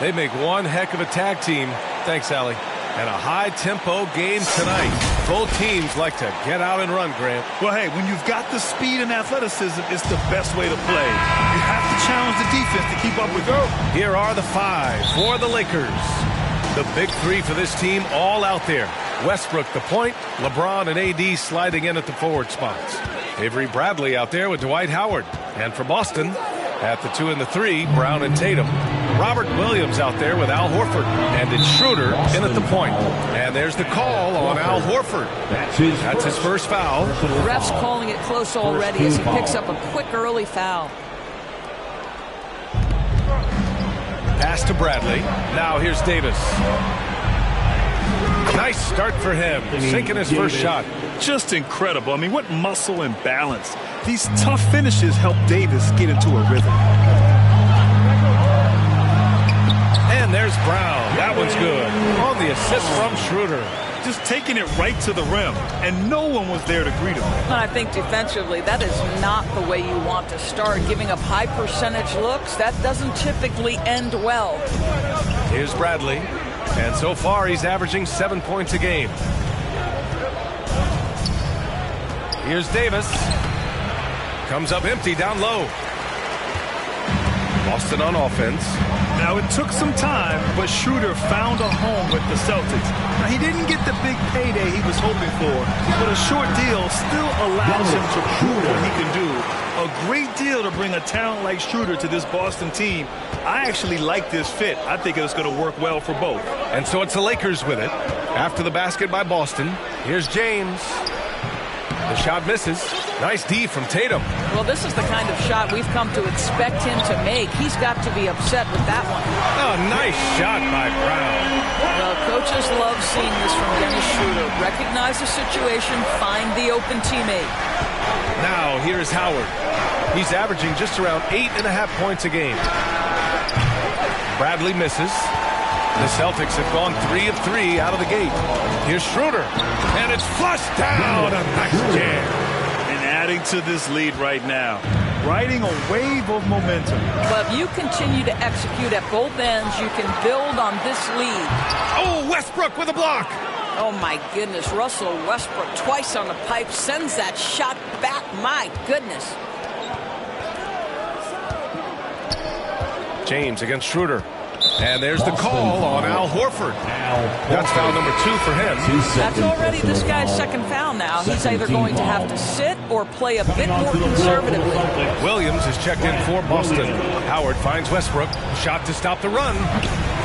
They make one heck of a tag team. Thanks, Allie. And a high-tempo game tonight. Both teams like to get out and run, Grant. Well, hey, when you've got the speed and athleticism, it's the best way to play. You have to challenge the defense to keep up with them. Here are the five for the Lakers. The big three for this team all out there. Westbrook the point, LeBron and AD sliding in at the forward spots. Avery Bradley out there with Dwight Howard. And for Boston, at the 2 and the 3, Brown and Tatum. Robert Williams out there with Al Horford. And it's Schroeder in at the point. And there's the call on Al Horford. That's his first foul. The ref's calling it close already as he picks up a quick early foul. Pass to Bradley. Now here's Davis. Nice start for him. Sinking his first shot. Just incredible. I mean, what muscle and balance. These tough finishes help Davis get into a rhythm. And there's Brown. That one's good. On the assist from Schroeder. Just taking it right to the rim, and no one was there to greet him. I think defensively, that is not the way you want to start. Giving up high percentage looks, that doesn't typically end well. Here's Bradley. And so far, he's averaging 7 points a game. Here's Davis. Comes up empty down low. Boston on offense. Now, it took some time, but Schroeder found a home with the Celtics. Now, he didn't get the big payday he was hoping for, but a short deal still allows him to prove what he can do. A great deal to bring a talent like Schroeder to this Boston team. I actually like this fit. I think it's going to work well for both. And so it's the Lakers with it. After the basket by Boston, here's James. The shot misses. Nice D from Tatum. Well, this is the kind of shot we've come to expect him to make. He's got to be upset with that one. Oh, nice shot by Brown. Well, coaches love seeing this from Dennis Schroeder. Recognize the situation, find the open teammate. Now, here's Howard. He's averaging just around 8.5 points a game. Bradley misses. The Celtics have gone 3 of 3 out of the gate. Here's Schroeder. And it's flushed down. A nice jam. And adding to this lead right now. Riding a wave of momentum. But if you continue to execute at both ends, you can build on this lead. Oh, Westbrook with a block. Oh, my goodness. Russell Westbrook twice on the pipe sends that shot back. My goodness. James against Schroeder. And there's the call on Al Horford. That's foul number 2 for him. That's already this guy's second foul now. He's either going to have to sit or play a bit more conservatively. Williams is checked in for Boston. Howard finds Westbrook. Shot to stop the run.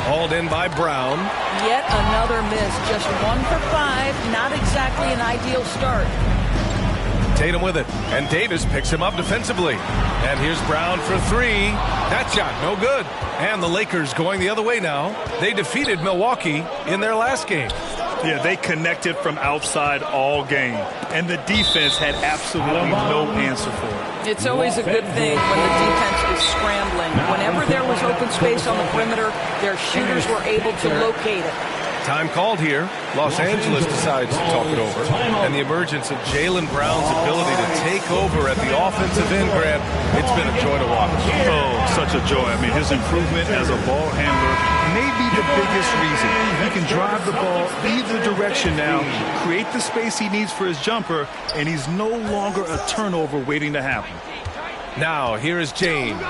Hauled in by Brown. Yet another miss. Just 1 for 5. Not exactly an ideal start. Tatum with it. And Davis picks him up defensively. And here's Brown for 3. That shot no good. And the Lakers going the other way now. They defeated Milwaukee in their last game. Yeah, they connected from outside all game. And the defense had absolutely no answer for it. It's always a good thing when the defense is scrambling. Whenever there was open space on the perimeter, their shooters were able to locate it. Time called here. Los Angeles decides to talk it over. And the emergence of Jaylen Brown's ability to take over at the offensive end, Grant, it's been a joy to watch. Oh, such a joy. I mean, his improvement as a ball handler may be the biggest reason. He can drive the ball either direction now, create the space he needs for his jumper, and he's no longer a turnover waiting to happen. Now, here is James.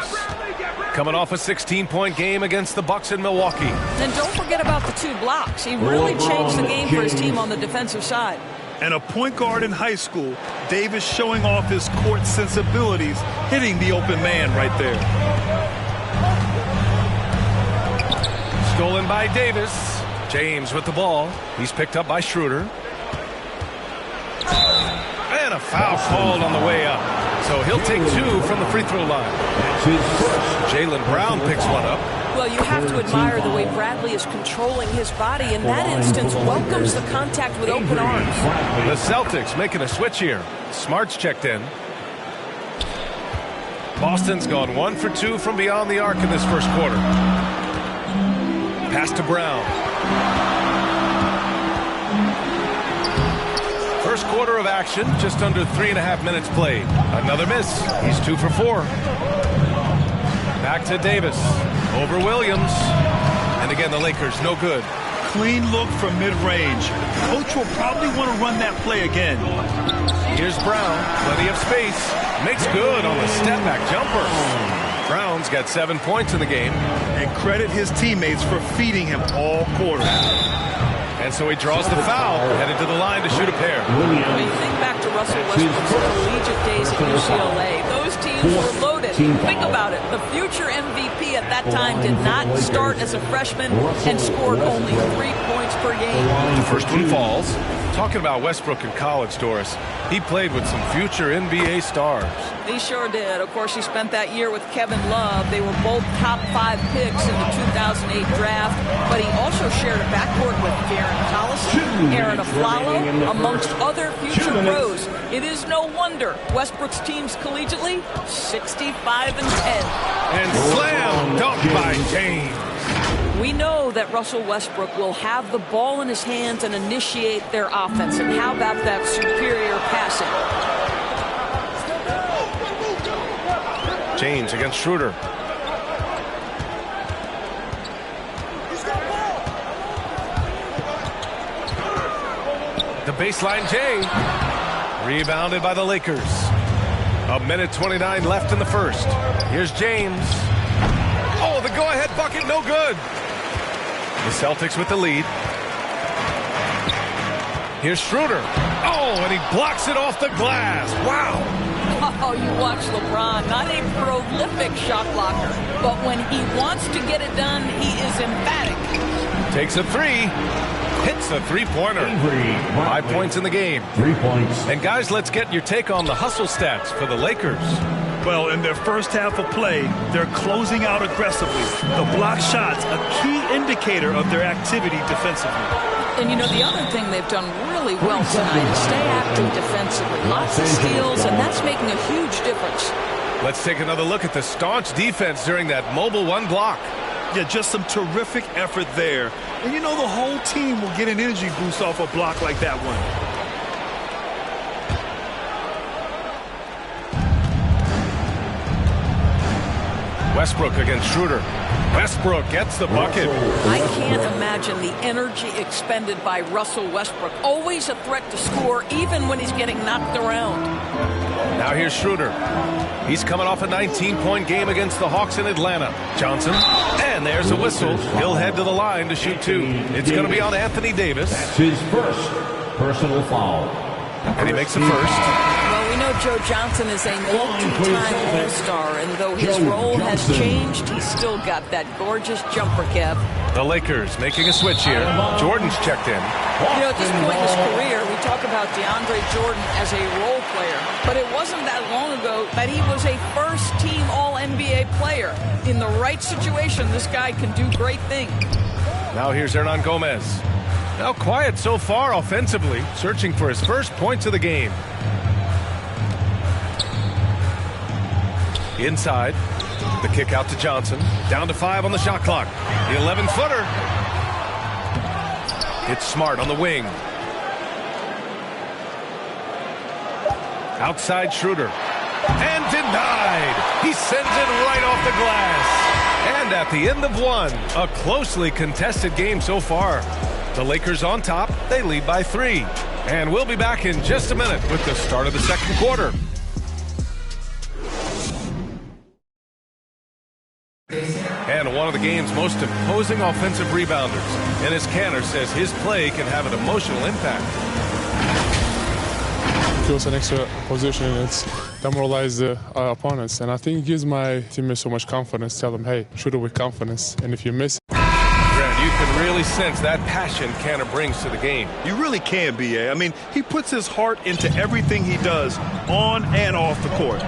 Coming off a 16-point game against the Bucks in Milwaukee. And don't forget about the 2 blocks. He really changed the game for his team on the defensive side. And a point guard in high school, Davis showing off his court sensibilities, hitting the open man right there. Stolen by Davis. James with the ball. He's picked up by Schroeder. And a foul called on the way up. So he'll take 2 from the free throw line. Jaylen Brown picks one up. Well, you have to admire the way Bradley is controlling his body. In that instance, welcomes the contact with open arms. The Celtics making a switch here. Smart's checked in. Boston's gone 1 for 2 from beyond the arc in this first quarter. Pass to Brown. First quarter of action, just under 3.5 minutes played. Another miss. He's 2 for 4. Back to Davis. Over Williams. again, the Lakers, no good. Clean look from mid-range. Coach will probably want to run that play again. Here's Brown, plenty of space. Makes good on the step-back jumper. Brown's got 7 points in the game. And credit his teammates for feeding him all quarter. And so he draws the foul, headed to the line to shoot a pair. When you think back to Russell Westbrook's collegiate days at UCLA, those teams were loaded. Think about it. The future MVP at that time did not start as a freshman and scored only 3 points per game. The first one falls. Talking about Westbrook in college, Doris, he played with some future NBA stars. He sure did. Of course, he spent that year with Kevin Love. They were both top 5 picks in the 2008 draft, but he also shared a backcourt with Darren Collison, Aaron Aflalo, amongst other future pros. It is no wonder Westbrook's teams collegiately 65-10. And slam dunk by James. We know that Russell Westbrook will have the ball in his hands and initiate their offense. And how about that superior passing? James against Schroeder. The baseline J. Rebounded by the Lakers. 1:29 left in the first. Here's James. Oh, the go-ahead bucket, no good. The Celtics with the lead. Here's Schroeder. Oh, and he blocks it off the glass. Wow. Oh, you watch LeBron, not a prolific shot blocker, but when he wants to get it done, he is emphatic. Takes a three. Hits a three-pointer. 5 points in the game. 3 points. And guys, let's get your take on the hustle stats for the Lakers. Well, in their first half of play, they're closing out aggressively. The block shots, a key indicator of their activity defensively. And, you know, the other thing they've done really well tonight is stay active defensively. Lots of steals, and that's making a huge difference. Let's take another look at the staunch defense during that mobile one block. Yeah, just some terrific effort there. And, you know, the whole team will get an energy boost off a block like that one. Westbrook against Schroeder. Westbrook gets the bucket. I can't imagine the energy expended by Russell Westbrook. Always a threat to score, even when he's getting knocked around. Now here's Schroeder. He's coming off a 19-point game against the Hawks in Atlanta. Johnson. And there's a whistle. He'll head to the line to shoot 2. It's going to be on Anthony Davis. That's his first personal foul. And he makes the first. Well, we know Joe Johnson is a multi-time All-Star, and though his role has changed, he's still got that gorgeous jumper, Kev. The Lakers making a switch here. Jordan's checked in. You know, at this point in his career, we talk about DeAndre Jordan as a role player, but it wasn't that long ago that he was a first-team All-NBA player. In the right situation, this guy can do great things. Now here's Hernan Gomez. Now quiet so far offensively, searching for his first points of the game. Inside, the kick out to Johnson. Down to 5 on the shot clock. The 11-footer. It's Smart on the wing. Outside Schroeder. And denied. He sends it right off the glass. And at the end of one, a closely contested game so far. The Lakers on top. They lead by 3. And we'll be back in just a minute with the start of the second quarter. And one of the game's most imposing offensive rebounders. Enes Kanter says his play can have an emotional impact. It feels an extra position. It's demoralized the opponents. And I think it gives my teammates so much confidence. Tell them, hey, shoot it with confidence. And if you miss it. Grant, you can really sense that passion Kanter brings to the game. You really can, B.A. I mean, he puts his heart into everything he does on and off the court.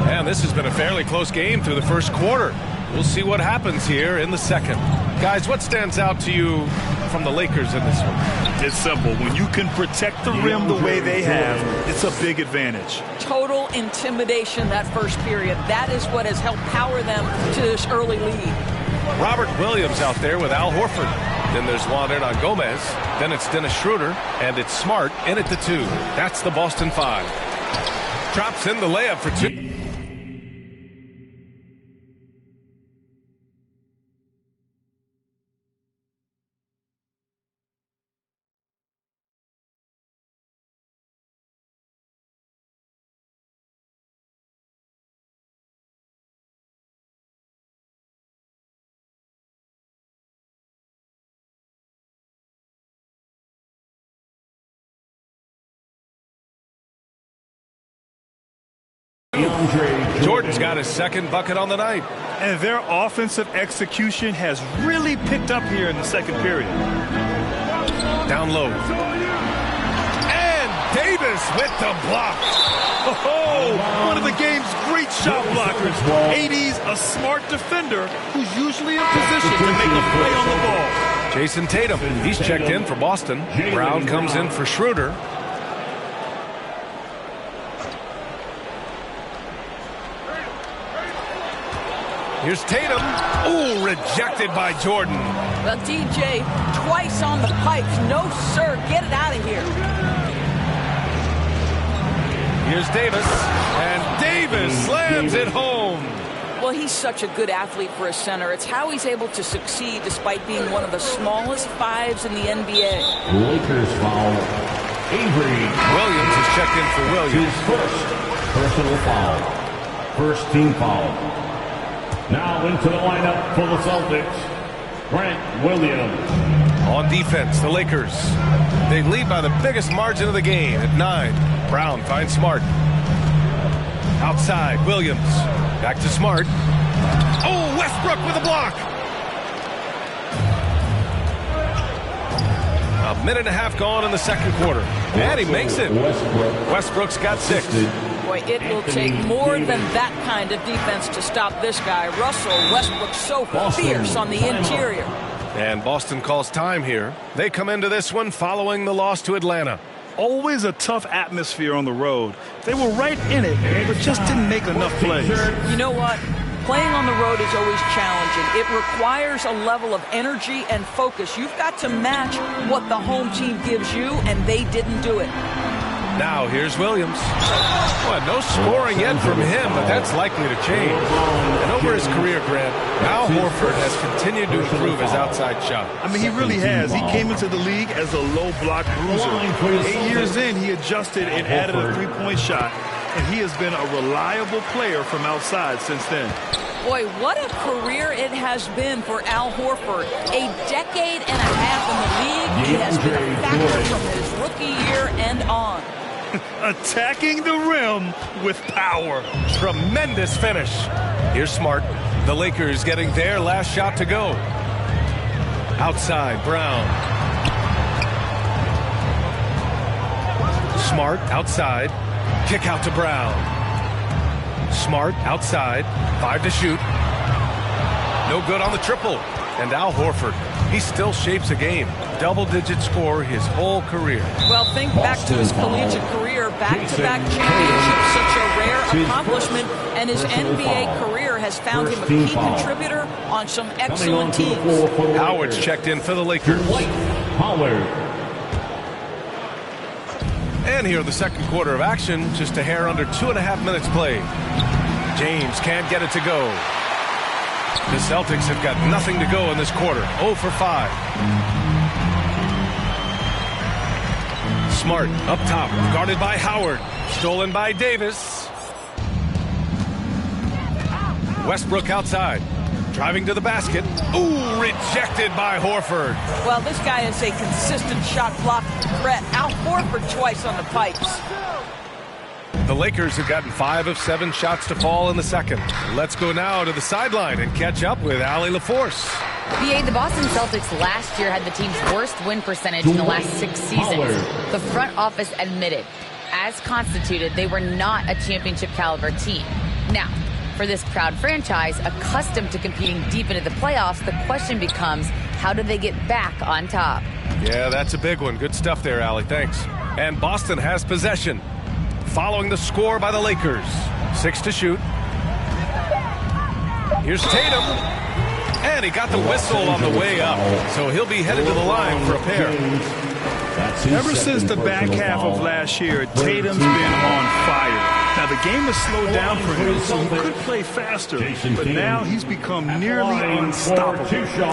And this has been a fairly close game through the first quarter. We'll see what happens here in the second. Guys, what stands out to you from the Lakers in this one? It's simple. When you can protect the rim the way they have, it's a big advantage. Total intimidation that first period. That is what has helped power them to this early lead. Robert Williams out there with Al Horford. Then there's Juan Hernan Gomez. Then it's Dennis Schroeder. And it's Smart in at the 2. That's the Boston 5. Drops in the layup for 2. Jordan's got his second bucket on the night. And their offensive execution has really picked up here in the second period. Down low. And Davis with the block. Oh, one of the game's great shot blockers. AD's a smart defender who's usually in position to make a play on the ball. Jason Tatum, he's checked in for Boston. Brown comes in for Schroeder. Here's Tatum. Ooh, rejected by Jordan. Well, DJ, twice on the pipes. No, sir. Get it out of here. Here's Davis. And Davis slams it home. Well, he's such a good athlete for a center. It's how he's able to succeed despite being one of the smallest fives in the NBA. Lakers foul. Avery Williams is checked in for Williams. His first personal foul. First team foul. Now into the lineup for the Celtics, Grant Williams. On defense, the Lakers. They lead by the biggest margin of the game at 9. Brown finds Smart. Outside, Williams. Back to Smart. Oh, Westbrook with a block. A minute and a half gone in the second quarter. And he makes it. Westbrook's got 6. Boy, it will take more than that kind of defense to stop this guy. Russell Westbrook so fierce on the interior. And Boston calls time here. They come into this one following the loss to Atlanta. Always a tough atmosphere on the road. They were right in it, but just didn't make enough plays. You know what? Playing on the road is always challenging. It requires a level of energy and focus. You've got to match what the home team gives you, and they didn't do it. Now here's Williams. Well, no scoring yet from him, but that's likely to change. And over his career, Grant, Al Horford has continued to improve his outside shot. I mean, he really has. He came into the league as a low block bruiser. 8 years in, he adjusted and added a three-point shot, and he has been a reliable player from outside since then. Boy, what a career it has been for Al Horford. A decade and a half in the league. He has been a factor from his rookie year and on. Attacking the rim with power. Tremendous finish. Here's Smart. The Lakers getting their last shot to go. Outside, Brown. Smart outside. Kick out to Brown. Smart outside. 5 to shoot. No good on the triple. And Al Horford, he still shapes a game. Double-digit score his whole career. Well, think back to his collegiate career. Back-to-back championships, such a rare accomplishment. And his NBA career has found him a key contributor on some excellent teams. Howard's checked in for the Lakers. Howard. And here in the second quarter of action, just a hair under 2.5 minutes played. James can't get it to go. The Celtics have got nothing to go in this quarter. 0 for 5. Smart up top, guarded by Howard. Stolen by Davis. Westbrook outside. Driving to the basket. Ooh, rejected by Horford. Well, this guy is a consistent shot blocking threat. Al Horford twice on the pipes. The Lakers have gotten 5 of 7 shots to fall in the second. Let's go now to the sideline and catch up with Allie LaForce. The Boston Celtics last year had the team's worst win percentage in the last 6 seasons. The front office admitted, as constituted, they were not a championship caliber team. Now, for this proud franchise, accustomed to competing deep into the playoffs, the question becomes, how do they get back on top? Yeah, that's a big one. Good stuff there, Allie. Thanks. And Boston has possession. Following the score by the Lakers. 6 to shoot. Here's Tatum. And he got the whistle on the way up. So he'll be headed to the line for a pair. Ever since the back half of last year, Tatum's been on fire. Now, the game has slowed down for him, so he could play faster. But now he's become nearly unstoppable.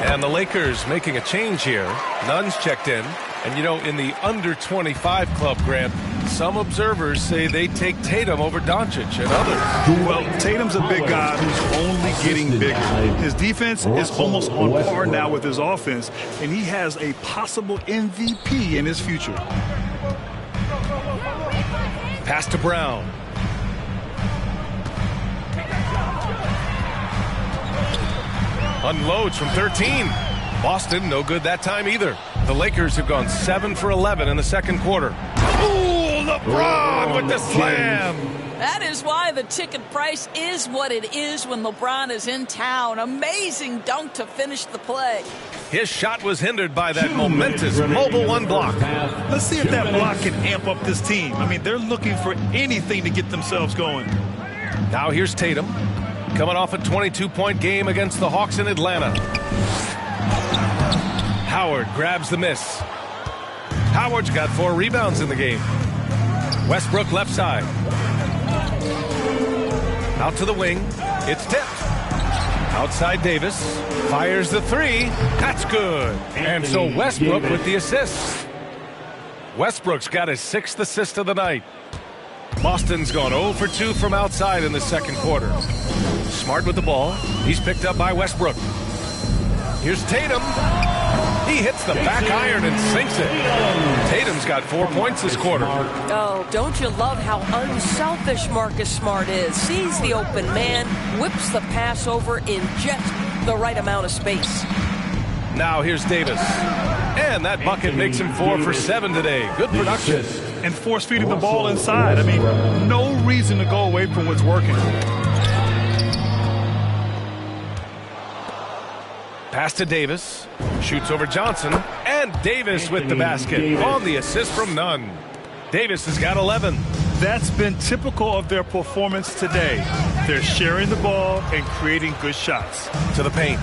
And the Lakers making a change here. Nunn's checked in. And, you know, in the under-25 club, Grant, some observers say they take Tatum over Doncic and others. Well, Tatum's a big guy who's only getting bigger. His defense is almost on par now with his offense, and he has a possible MVP in his future. Pass to Brown. Unloads from 13. Boston, no good that time either. The Lakers have gone 7 for 11 in the second quarter. Ooh, LeBron with the slam. That is why the ticket price is what it is when LeBron is in town. Amazing dunk to finish the play. His shot was hindered by that momentous mobile one block. Let's see if that block can amp up this team. I mean, they're looking for anything to get themselves going. Now here's Tatum, coming off a 22-point game against the Hawks in Atlanta. Howard grabs the miss. Howard's got 4 rebounds in the game. Westbrook left side. Out to the wing. It's tipped. Outside Davis. Fires the 3. That's good. And so Westbrook with the assist. Westbrook's got his 6th assist of the night. Boston's gone 0 for 2 from outside in the second quarter. Smart with the ball. He's picked up by Westbrook. Here's Tatum. He hits the back iron and sinks it. Tatum's got 4 points this quarter. Oh, don't you love how unselfish Marcus Smart is? Sees the open man, whips the pass over in just the right amount of space. Now here's Davis. And that bucket makes him 4 for 7 today. Good production. And force feeding the ball inside. I mean, no reason to go away from what's working. Pass to Davis. Shoots over Johnson. And Davis with the basket. On the assist from Nunn. Davis has got 11. That's been typical of their performance today. They're sharing the ball and creating good shots. To the paint.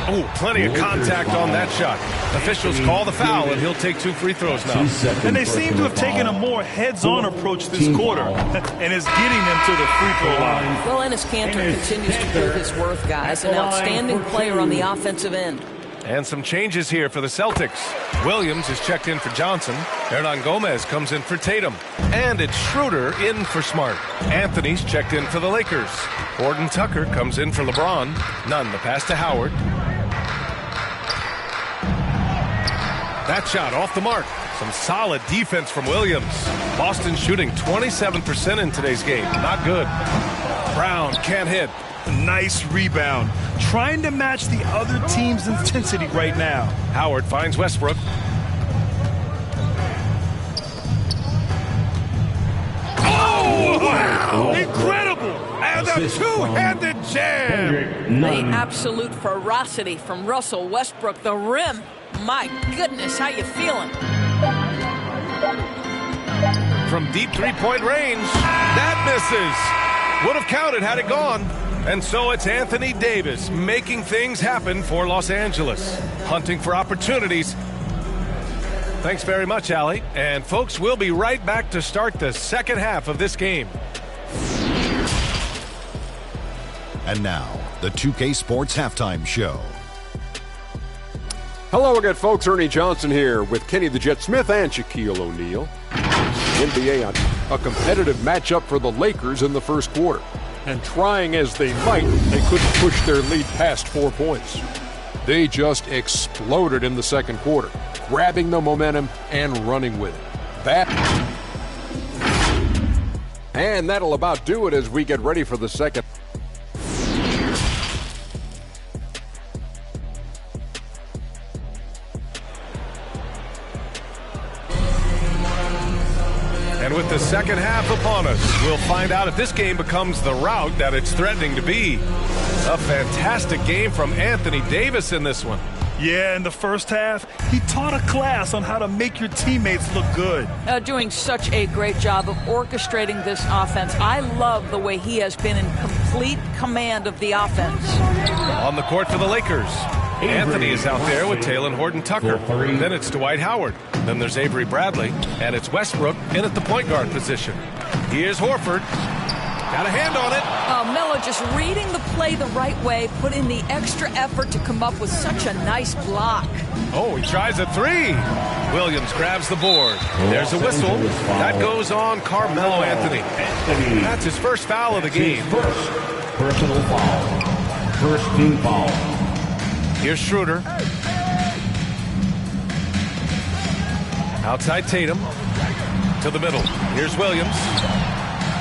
Oh, plenty of contact on that shot. Officials call the foul, and he'll take 2 free throws now. And they seem to have taken a more heads-on approach this quarter, and is getting them to the free throw line. Well, Enes Kanter continues to prove his worth, guys. An outstanding player on the offensive end. And some changes here for the Celtics. Williams is checked in for Johnson. Hernan Gomez comes in for Tatum. And it's Schroeder in for Smart. Anthony's checked in for the Lakers. Gordon Tucker comes in for LeBron. Nunn the pass to Howard. That shot off the mark. Some solid defense from Williams. Boston shooting 27% in today's game. Not good. Brown can't hit. Nice rebound. Trying to match the other team's intensity right now. Howard finds Westbrook. Oh, wow! Incredible! And a two-handed jam! The absolute ferocity from Russell Westbrook. The rim. My goodness, how you feeling? From deep three-point range. That misses. Would have counted had it gone. And so it's Anthony Davis making things happen for Los Angeles. Hunting for opportunities. Thanks very much, Allie. And folks, we'll be right back to start the second half of this game. And now, the 2K Sports Halftime Show. Hello again, folks. Ernie Johnson here with Kenny the Jet Smith and Shaquille O'Neal. NBA on a competitive matchup for the Lakers in the first quarter. And trying as they might, they couldn't push their lead past 4 points. They just exploded in the second quarter, grabbing the momentum and running with it. And that'll about do it as we get ready for the second. And with the second half upon us, we'll find out if this game becomes the rout that it's threatening to be. A fantastic game from Anthony Davis in this one. Yeah, in the first half, he taught a class on how to make your teammates look good. Doing such a great job of orchestrating this offense. I love the way he has been in complete command of the offense. On the court for the Lakers, Anthony is out there with Talen Horton-Tucker. Then it's Dwight Howard. Then there's Avery Bradley. And it's Westbrook in at the point guard position. Here's Horford. Got a hand on it. Melo just reading the play the right way, put in the extra effort to come up with such a nice block. Oh, he tries a 3. Williams grabs the board. There's a whistle. That goes on Carmelo Anthony. That's his first foul of the game. First personal foul. First team foul. Here's Schroeder. Outside Tatum. To the middle. Here's Williams.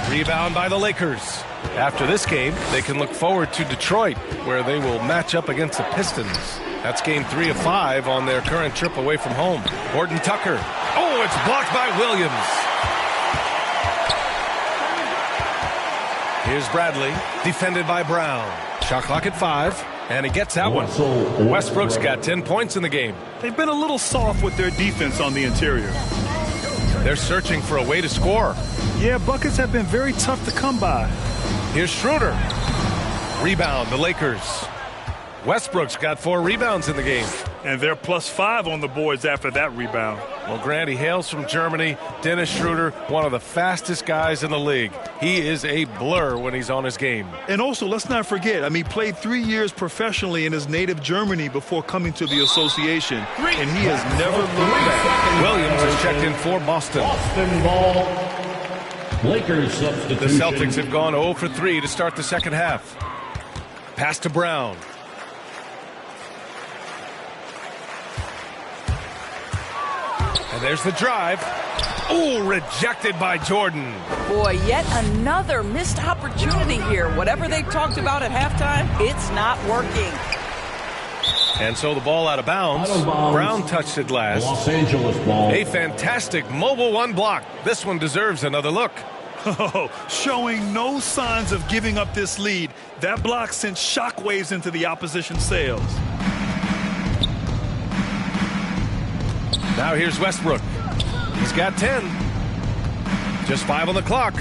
Rebound by the Lakers. After this game, they can look forward to Detroit, where they will match up against the Pistons. That's game 3 of 5 on their current trip away from home. Horton Tucker. Oh, it's blocked by Williams. Here's Bradley, defended by Brown. Shot clock at 5, and he gets that one. Westbrook's got 10 points in the game. They've been a little soft with their defense on the interior. They're searching for a way to score. Yeah, buckets have been very tough to come by. Here's Schroeder. Rebound, the Lakers. Westbrook's got 4 rebounds in the game. And they're +5 on the boards after that rebound. Well, Grant, he hails from Germany. Dennis Schroeder, one of the fastest guys in the league. He is a blur when he's on his game. And also, let's not forget, he played 3 years professionally in his native Germany before coming to the association. And he has never looked back. Williams has checked in for Boston. Boston ball. Lakers substitution. The Celtics have gone 0 for 3 to start the second half. Pass to Brown. And there's the drive. Oh, rejected by Jordan. Boy, yet another missed opportunity here. Whatever they talked about at halftime, it's not working. And so the ball out of bounds. Brown touched it last. Los Angeles ball. A fantastic mobile 1 block. This one deserves another look. Oh, showing no signs of giving up this lead. That block sent shockwaves into the opposition sails. Now here's Westbrook. He's got 10. Just 5 on the clock.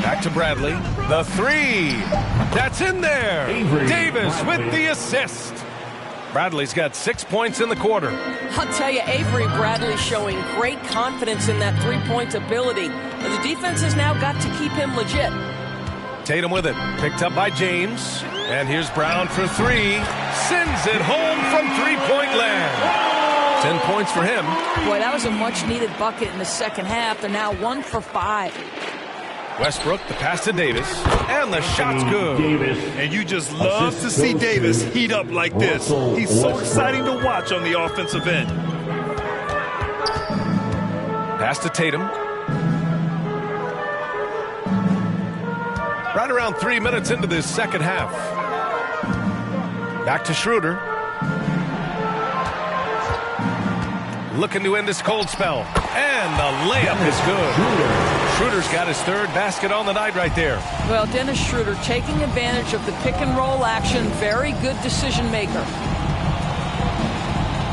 Back to Bradley. The 3. That's in there. Davis with the assist. Bradley's got 6 points in the quarter. I'll tell you, Avery Bradley showing great confidence in that three-point ability. And the defense has now got to keep him legit. Tatum with it. Picked up by James. And here's Brown for 3. Sends it home from three-point land. 10 points for him. Boy, that was a much-needed bucket in the second half. They're now 1 for 5. Westbrook, the pass to Davis. And the shot's good. Davis. And you just love to see Davis heat up like this. He's so exciting to watch on the offensive end. Pass to Tatum. Right around 3 minutes into this second half. Back to Schroeder. Looking to end this cold spell. And the layup is good. Schroeder's got his 3rd basket on the night right there. Well, Dennis Schroeder taking advantage of the pick-and-roll action. Very good decision maker.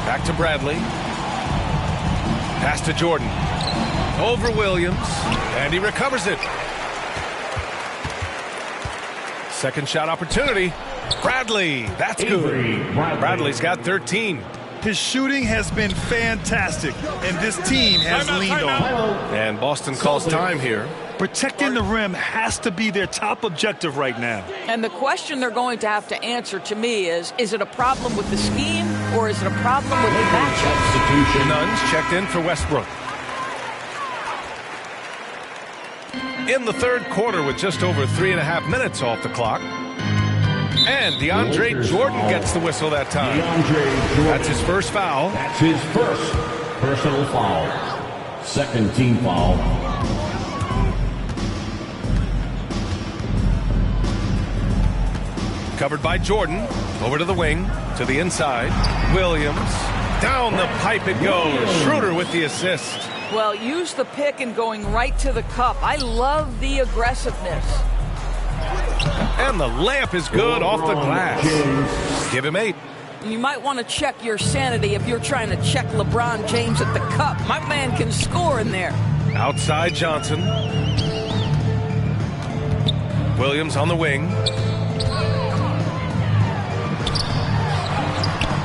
Back to Bradley. Pass to Jordan. Over Williams. And he recovers it. Second shot opportunity. Bradley. That's good. Bradley's got 13. His shooting has been fantastic, and this team has leaned on him. And Boston calls time here. Protecting the rim has to be their top objective right now. And the question they're going to have to answer to me is it a problem with the scheme or is it a problem with the matchup? Nunn's checked in for Westbrook. In the 3rd quarter with just over 3.5 minutes off the clock. And DeAndre Jordan gets the whistle that time. That's his first foul. That's his first personal foul. 2nd team foul. Covered by Jordan. Over to the wing. To the inside. Williams. Down the pipe it goes. Schroeder with the assist. Well, use the pick and going right to the cup. I love the aggressiveness. And the layup is good off the glass. Give him 8. You might want to check your sanity if you're trying to check LeBron James at the cup. My man can score in there. Outside Johnson. Williams on the wing.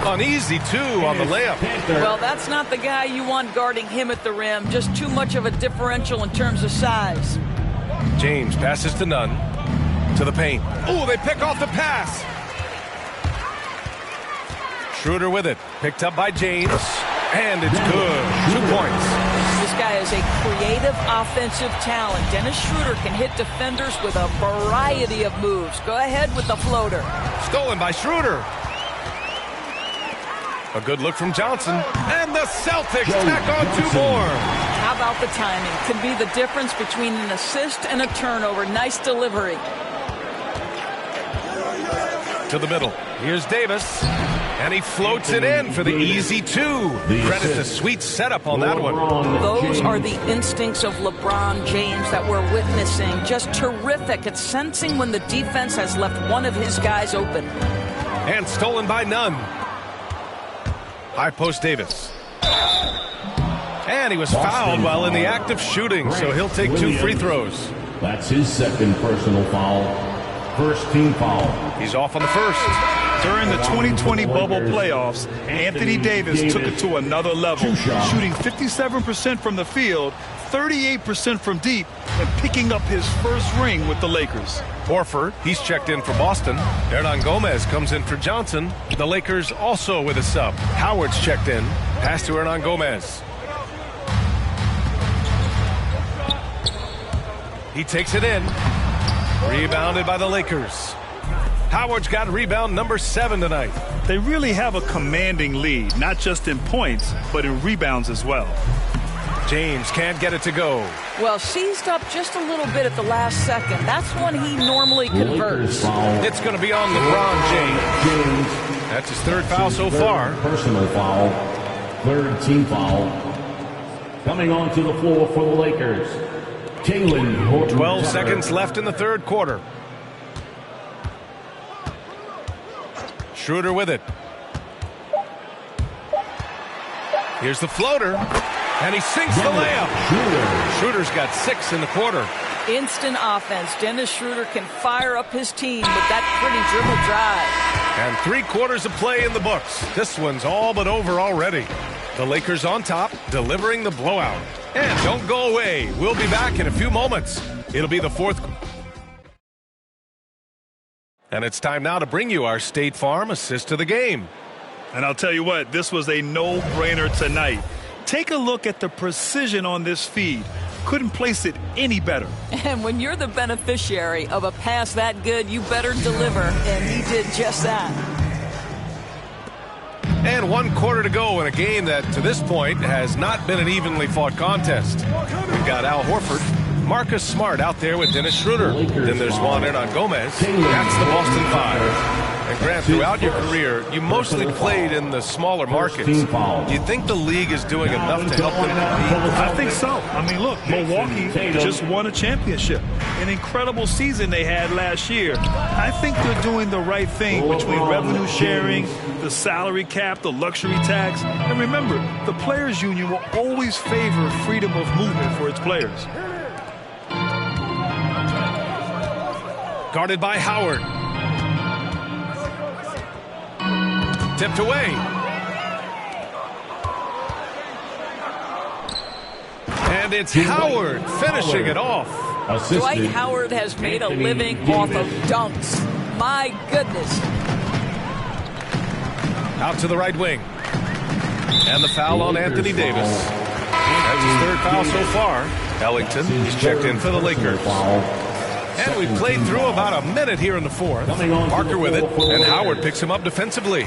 Uneasy, too, on the layup. Well, that's not the guy you want guarding him at the rim. Just too much of a differential in terms of size. James passes to Nunn. To the paint. Oh, they pick off the pass. Schroeder with it. Picked up by James. And it's good. 2 points. This guy is a creative offensive talent. Dennis Schroeder can hit defenders with a variety of moves. Go ahead with the floater. Stolen by Schroeder. A good look from Johnson. And the Celtics tack on 2 more. How about the timing? Could be the difference between an assist and a turnover. Nice delivery. To the middle. Here's Davis. And he floats it in for the easy 2. Credit the sweet setup on that one. Those are the instincts of LeBron James that we're witnessing. Just terrific at sensing when the defense has left one of his guys open. And stolen by none. High post Davis. And he was fouled while in the act of shooting, so he'll take 2 free throws. That's his second personal foul. First team foul. He's off on the first. During the 2020 bubble playoffs, Anthony Davis took it to another level, shooting 57% from the field, 38% from deep, and picking up his first ring with the Lakers. Horford, he's checked in for Boston. Hernan Gomez comes in for Johnson. The Lakers also with a sub. Howard's checked in. Pass to Hernan Gomez. He takes it in. Rebounded by the Lakers. Howard's got rebound number 7 tonight. They really have a commanding lead, not just in points, but in rebounds as well. James can't get it to go. Well, seized up just a little bit at the last second. That's when he normally converts. It's going to be on LeBron James. That's his 3rd foul so far. Personal foul. 3rd team foul. Coming onto the floor for the Lakers. 12 seconds left in the 3rd quarter. Schroeder with it. Here's the floater. And he sinks the layup. Schroeder's got 6 in the quarter. Instant offense. Dennis Schroeder can fire up his team with that pretty dribble drive. And 3 quarters of play in the books. This one's all but over already. The Lakers on top, delivering the blowout. And don't go away. We'll be back in a few moments. It'll be the 4th. And it's time now to bring you our State Farm assist of the game. And I'll tell you what, this was a no-brainer tonight. Take a look at the precision on this feed. Couldn't place it any better. And when you're the beneficiary of a pass that good, you better deliver. And he did just that. And 1 quarter to go in a game that, to this point, has not been an evenly fought contest. We've got Al Horford, Marcus Smart out there with Dennis Schroeder. Then there's Juan Hernan Gomez. That's the Boston 5. And Grant, throughout your career, you mostly played in the smaller markets. Do you think the league is doing enough to help them compete? I think so. I mean, look, Milwaukee just won a championship. An incredible season they had last year. I think they're doing the right thing between revenue sharing, the salary cap, the luxury tax. And remember, the Players Union will always favor freedom of movement for its players. Guarded by Howard. Tipped away. And it's Howard finishing it off. Dwight Howard has made a living off of dunks. My goodness. Out to the right wing. And the foul on Anthony Davis. That's his 3rd foul so far. Ellington, he's checked in for the Lakers. And we've played through about a minute here in the 4th. Parker with it, and Howard picks him up defensively.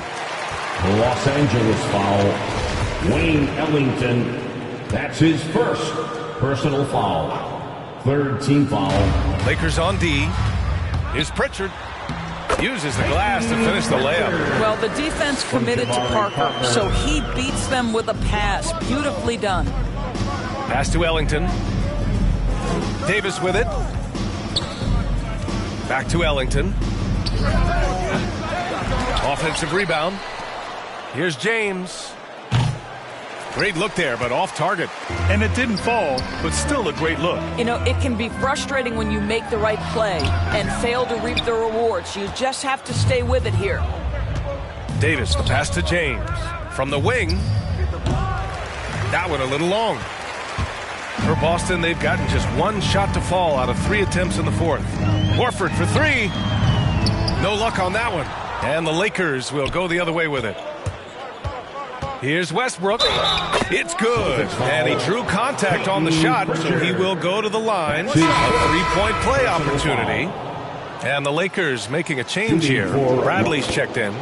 The Los Angeles foul. Wayne Ellington. That's his 1st personal foul. 3rd team foul. Lakers on D. Here's Pritchard. Uses the glass to finish the layup. Well, the defense committed to Parker, so he beats them with a pass. Beautifully done. Pass to Ellington. Davis with it. Back to Ellington. Offensive rebound. Here's James. Great look there, but off target. And it didn't fall, but still a great look. You know, it can be frustrating when you make the right play and fail to reap the rewards. You just have to stay with it here. Davis, the pass to James. From the wing. That one a little long. For Boston, they've gotten just 1 shot to fall out of 3 attempts in the 4th. Horford for 3. No luck on that one. And the Lakers will go the other way with it. Here's Westbrook. It's good. And he drew contact on the shot, so he will go to the line. A 3-point play opportunity. And the Lakers making a change here. Bradley's checked in.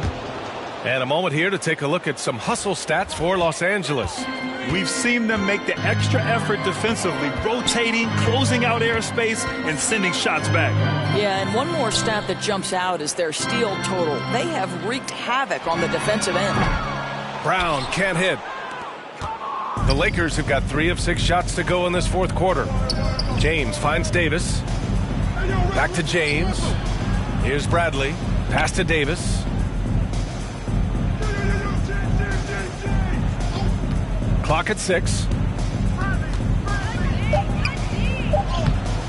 And a moment here to take a look at some hustle stats for Los Angeles. We've seen them make the extra effort defensively, rotating, closing out airspace, and sending shots back. Yeah, and one more stat that jumps out is their steal total. They have wreaked havoc on the defensive end. Brown can't hit. The Lakers have got 3 of 6 shots to go in this fourth quarter. James finds Davis. Back to James. Here's Bradley. Pass to Davis. Clock at 6.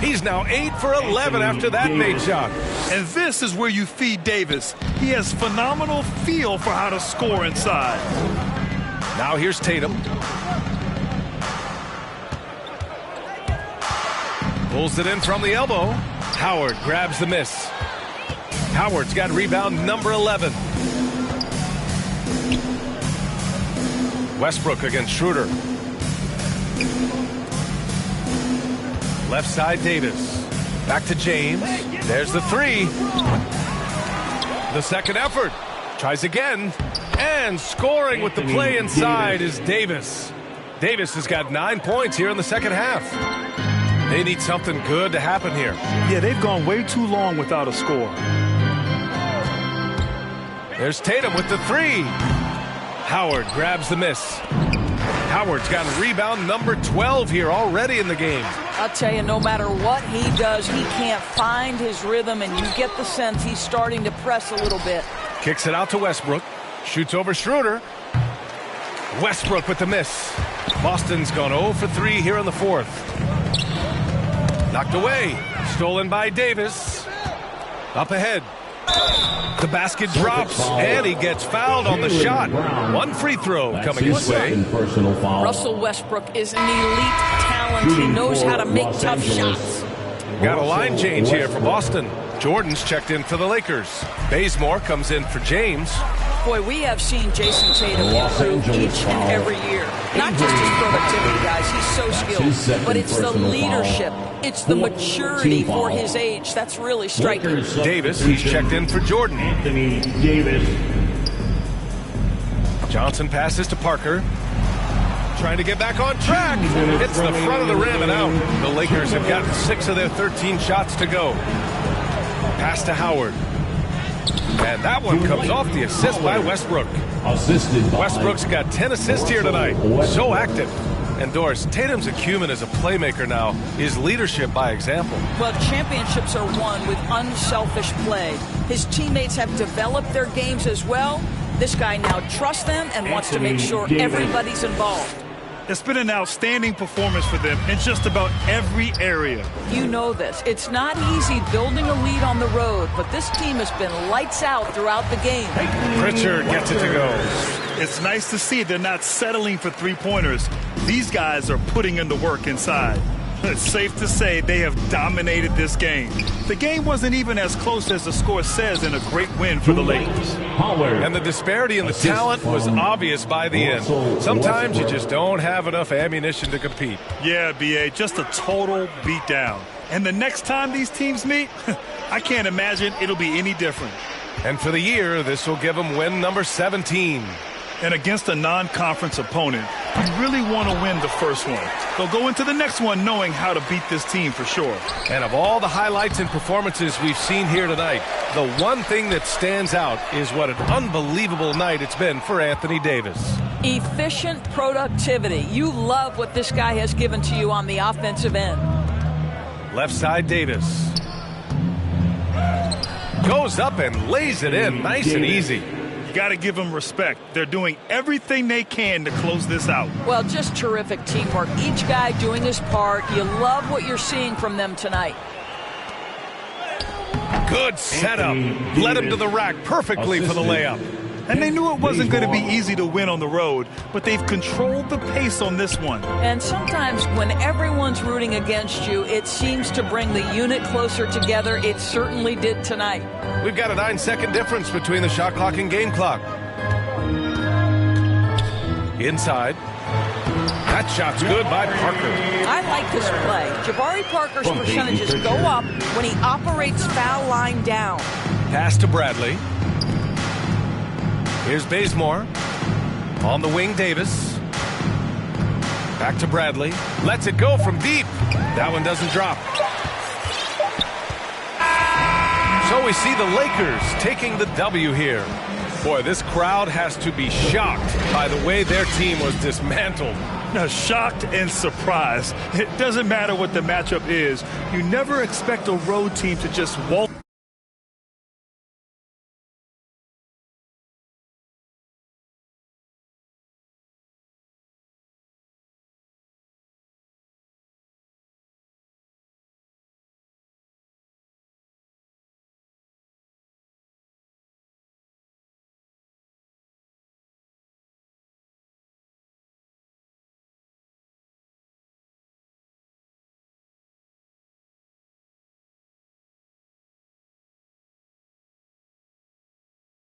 He's now 8 for 11 after that made shot. And this is where you feed Davis. He has phenomenal feel for how to score inside. Now here's Tatum. Pulls it in from the elbow. Howard grabs the miss. Howard's got rebound number 11. Westbrook against Schroeder. Left side Davis. Back to James. There's the 3. The second effort. Tries again. And scoring with the play inside is Davis. Davis has got 9 points here in the second half. They need something good to happen here. Yeah, they've gone way too long without a score. There's Tatum with the 3. Howard grabs the miss. Howard's got rebound number 12 here already in the game. I'll tell you, no matter what he does, he can't find his rhythm, and you get the sense he's starting to press a little bit. Kicks it out to Westbrook. Shoots over Schroeder. Westbrook with the miss. Boston's gone 0 for 3 here in the fourth. Knocked away. Stolen by Davis. Up ahead. The basket drops, and he gets fouled on the shot. 1 free throw coming his way. Russell Westbrook is an elite talent. He knows how to make tough shots. Got a line change here for Boston. Jordan's checked in for the Lakers. Bazemore comes in for James. Boy, we have seen Jason Tatum improve each and every year. Not just his productivity, guys. He's so skilled. But it's the leadership. It's the maturity for his age. That's really striking. Davis, he's checked in for Jordan. Anthony Davis. Johnson passes to Parker. Trying to get back on track. Hits the front of the rim and out. The Lakers have gotten 6 of their 13 shots to go. Pass to Howard. And that one comes off the assist by Westbrook. Westbrook's got 10 assists here tonight. So active. And Doris, Tatum's acumen as a playmaker now is leadership by example. Well, championships are won with unselfish play. His teammates have developed their games as well. This guy now trusts them and wants to make sure everybody's involved. It's been an outstanding performance for them in just about every area. You know this. It's not easy building a lead on the road, but this team has been lights out throughout the game. Pritchard gets it to go. It's nice to see they're not settling for three-pointers. These guys are putting in the work inside. It's safe to say they have dominated this game. The game wasn't even as close as the score says in a great win for the Lakers. And the disparity in the talent was obvious by the end. Sometimes you just don't have enough ammunition to compete. Yeah, B.A., just a total beatdown. And the next time these teams meet, I can't imagine it'll be any different. And for the year, this will give them win number 17. And against a non-conference opponent, you really want to win the first one. They'll go into the next one knowing how to beat this team for sure. And of all the highlights and performances we've seen here tonight, the one thing that stands out is what an unbelievable night it's been for Anthony Davis. Efficient productivity. You love what this guy has given to you on the offensive end. Left side Davis. Goes up and lays it in nice and easy. Got to give them respect. They're doing everything they can to close this out. Well, just terrific teamwork. Each guy doing his part. You love what you're seeing from them tonight. Good setup. Led him to the rack perfectly for the layup. And they knew it wasn't going to be easy to win on the road, but they've controlled the pace on this one. And sometimes when everyone's rooting against you, it seems to bring the unit closer together. It certainly did tonight. We've got a 9-second difference between the shot clock and game clock. Inside. That shot's good by Parker. I like this play. Jabari Parker's percentages go up when he operates foul line down. Pass to Bradley. Here's Bazemore. On the wing, Davis. Back to Bradley. Lets it go from deep. That one doesn't drop. So we see the Lakers taking the W here. Boy, this crowd has to be shocked by the way their team was dismantled. Now, shocked and surprised. It doesn't matter what the matchup is. You never expect a road team to just walk.